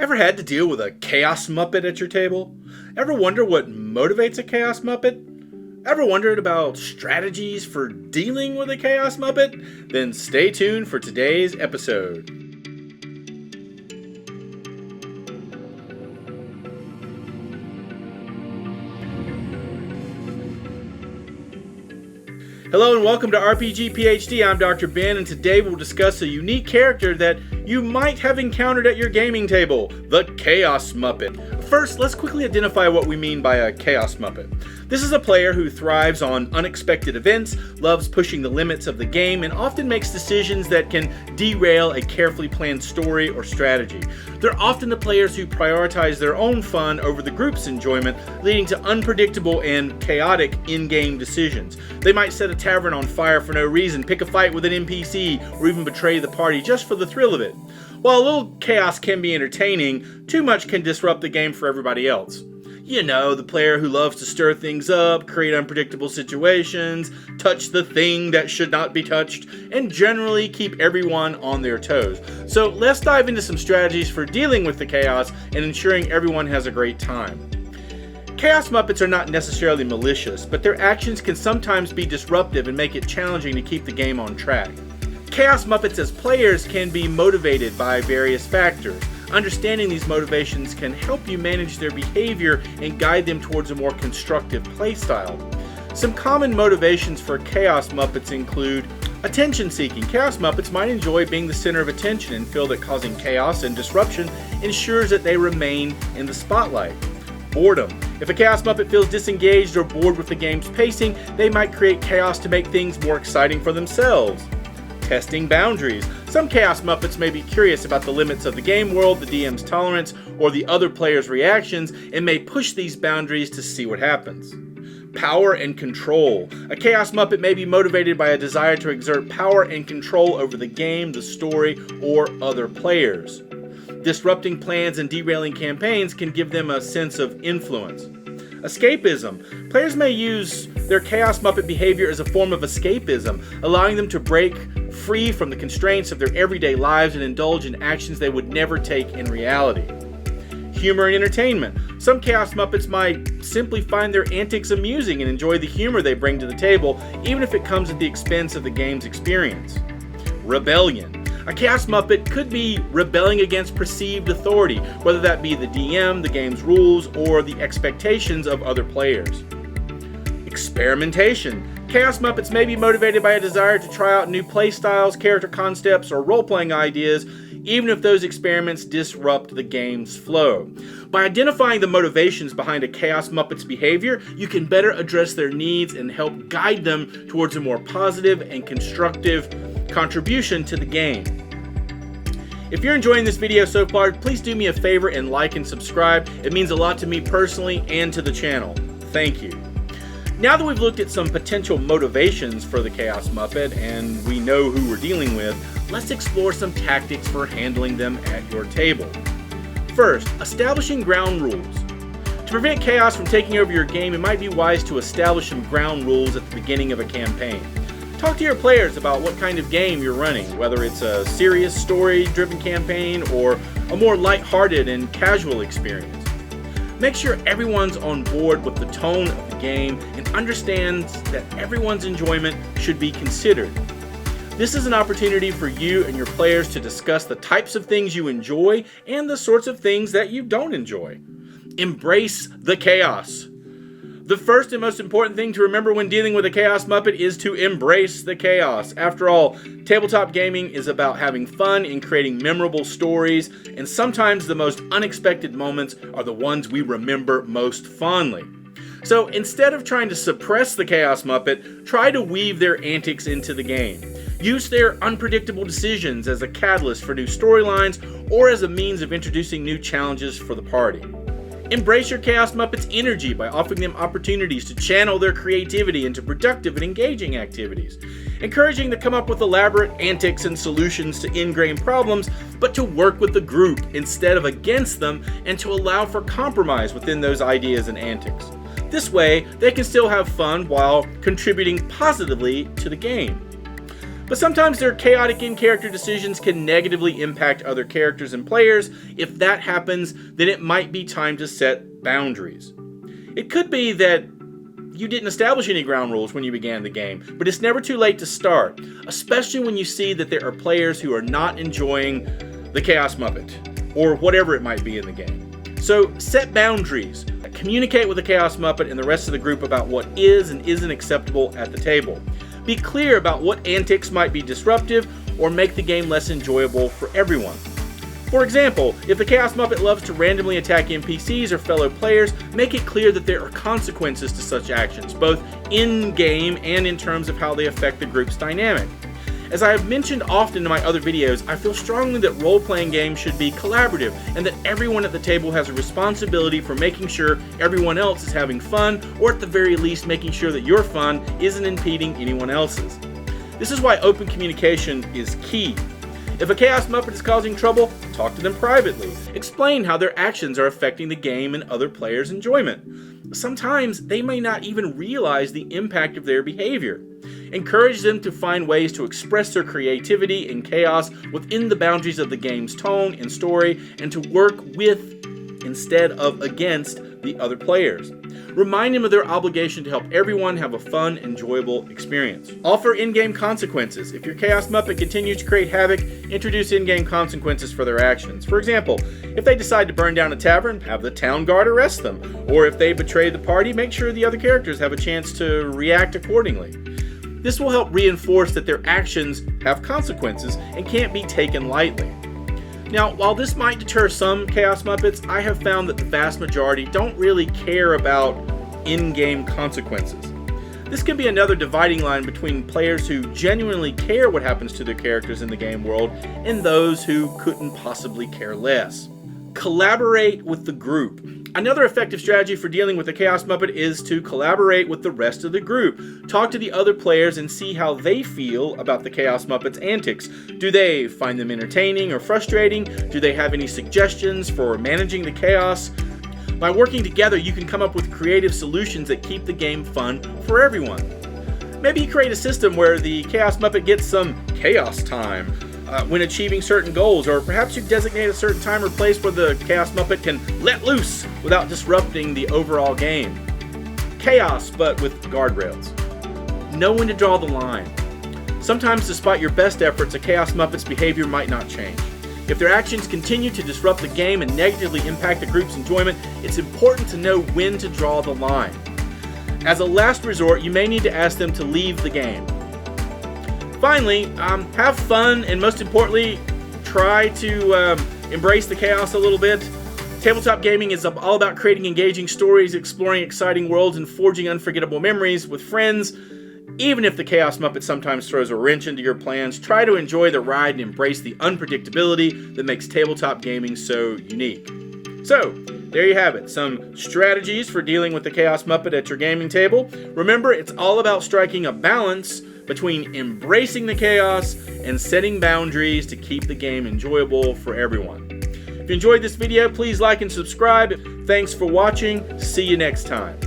Ever had to deal with a Chaos Muppet at your table? Ever wonder what motivates a Chaos Muppet? Ever wondered about strategies for dealing with a Chaos Muppet? Then stay tuned for today's episode. Hello and welcome to RPG PhD. I'm Dr. Ben, and today we'll discuss a unique character that you might have encountered at your gaming table, the Chaos Muppet. First, let's quickly identify what we mean by a Chaos Muppet. This is a player who thrives on unexpected events, loves pushing the limits of the game, and often makes decisions that can derail a carefully planned story or strategy. They're often the players who prioritize their own fun over the group's enjoyment, leading to unpredictable and chaotic in-game decisions. They might set a tavern on fire for no reason, pick a fight with an NPC, or even betray the party just for the thrill of it. While a little chaos can be entertaining, too much can disrupt the game for everybody else. You know, the player who loves to stir things up, create unpredictable situations, touch the thing that should not be touched, and generally keep everyone on their toes. So let's dive into some strategies for dealing with the chaos and ensuring everyone has a great time. Chaos Muppets are not necessarily malicious, but their actions can sometimes be disruptive and make it challenging to keep the game on track. Chaos Muppets as players can be motivated by various factors. Understanding these motivations can help you manage their behavior and guide them towards a more constructive playstyle. Some common motivations for Chaos Muppets include attention seeking. Chaos Muppets might enjoy being the center of attention and feel that causing chaos and disruption ensures that they remain in the spotlight. Boredom. If a Chaos Muppet feels disengaged or bored with the game's pacing, they might create chaos to make things more exciting for themselves. Testing boundaries. Some Chaos Muppets may be curious about the limits of the game world, the DM's tolerance, or the other players' reactions, and may push these boundaries to see what happens. Power and control. A Chaos Muppet may be motivated by a desire to exert power and control over the game, the story, or other players. Disrupting plans and derailing campaigns can give them a sense of influence. Escapism. Players may use their Chaos Muppet behavior as a form of escapism, allowing them to break free from the constraints of their everyday lives and indulge in actions they would never take in reality. Humor and entertainment. Some Chaos Muppets might simply find their antics amusing and enjoy the humor they bring to the table, even if it comes at the expense of the game's experience. Rebellion. A Chaos Muppet could be rebelling against perceived authority, whether that be the DM, the game's rules, or the expectations of other players. Experimentation. Chaos Muppets may be motivated by a desire to try out new playstyles, character concepts, or role-playing ideas, even if those experiments disrupt the game's flow. By identifying the motivations behind a Chaos Muppet's behavior, you can better address their needs and help guide them towards a more positive and constructive contribution to the game. If you're enjoying this video so far, please do me a favor and like and subscribe. It means a lot to me personally and to the channel. Thank you. Now that we've looked at some potential motivations for the Chaos Muppet and we know who we're dealing with, let's explore some tactics for handling them at your table. First, establishing ground rules. To prevent chaos from taking over your game, it might be wise to establish some ground rules at the beginning of a campaign. Talk to your players about what kind of game you're running, whether it's a serious story-driven campaign or a more lighthearted and casual experience. Make sure everyone's on board with the tone of the game and understands that everyone's enjoyment should be considered. This is an opportunity for you and your players to discuss the types of things you enjoy and the sorts of things that you don't enjoy. Embrace the chaos. The first and most important thing to remember when dealing with a Chaos Muppet is to embrace the chaos. After all, tabletop gaming is about having fun and creating memorable stories, and sometimes the most unexpected moments are the ones we remember most fondly. So instead of trying to suppress the Chaos Muppet, try to weave their antics into the game. Use their unpredictable decisions as a catalyst for new storylines or as a means of introducing new challenges for the party. Embrace your Chaos Muppets' energy by offering them opportunities to channel their creativity into productive and engaging activities. Encouraging them to come up with elaborate antics and solutions to ingrained problems, but to work with the group instead of against them, and to allow for compromise within those ideas and antics. This way, they can still have fun while contributing positively to the game. But sometimes their chaotic in-character decisions can negatively impact other characters and players. If that happens, then it might be time to set boundaries. It could be that you didn't establish any ground rules when you began the game, but it's never too late to start, especially when you see that there are players who are not enjoying the Chaos Muppet, or whatever it might be in the game. So set boundaries. Communicate with the Chaos Muppet and the rest of the group about what is and isn't acceptable at the table. Be clear about what antics might be disruptive or make the game less enjoyable for everyone. For example, if the Chaos Muppet loves to randomly attack NPCs or fellow players, make it clear that there are consequences to such actions, both in-game and in terms of how they affect the group's dynamic. As I have mentioned often in my other videos, I feel strongly that role-playing games should be collaborative and that everyone at the table has a responsibility for making sure everyone else is having fun, or at the very least making sure that your fun isn't impeding anyone else's. This is why open communication is key. If a Chaos Muppet is causing trouble, talk to them privately. Explain how their actions are affecting the game and other players' enjoyment. Sometimes they may not even realize the impact of their behavior. Encourage them to find ways to express their creativity and chaos within the boundaries of the game's tone and story, and to work with instead of against the other players. Remind them of their obligation to help everyone have a fun, enjoyable experience. Offer in-game consequences. If your Chaos Muppet continues to create havoc, introduce in-game consequences for their actions. For example, if they decide to burn down a tavern, have the town guard arrest them. Or if they betray the party, make sure the other characters have a chance to react accordingly. This will help reinforce that their actions have consequences and can't be taken lightly. Now, while this might deter some Chaos Muppets, I have found that the vast majority don't really care about in-game consequences. This can be another dividing line between players who genuinely care what happens to their characters in the game world and those who couldn't possibly care less. Collaborate with the group. Another effective strategy for dealing with the Chaos Muppet is to collaborate with the rest of the group. Talk to the other players and see how they feel about the Chaos Muppet's antics. Do they find them entertaining or frustrating? Do they have any suggestions for managing the chaos? By working together, you can come up with creative solutions that keep the game fun for everyone. Maybe you create a system where the Chaos Muppet gets some chaos time when achieving certain goals, or perhaps you designate a certain time or place where the Chaos Muppet can let loose without disrupting the overall game. Chaos, but with guardrails. Know when to draw the line. Sometimes, despite your best efforts, a Chaos Muppet's behavior might not change. If their actions continue to disrupt the game and negatively impact the group's enjoyment, it's important to know when to draw the line. As a last resort, you may need to ask them to leave the game. Finally, have fun, and most importantly, try to embrace the chaos a little bit. Tabletop gaming is all about creating engaging stories, exploring exciting worlds, and forging unforgettable memories with friends. Even if the Chaos Muppet sometimes throws a wrench into your plans, try to enjoy the ride and embrace the unpredictability that makes tabletop gaming so unique. So, there you have it, some strategies for dealing with the Chaos Muppet at your gaming table. Remember, it's all about striking a balance between embracing the chaos and setting boundaries to keep the game enjoyable for everyone. If you enjoyed this video, please like and subscribe. Thanks for watching. See you next time.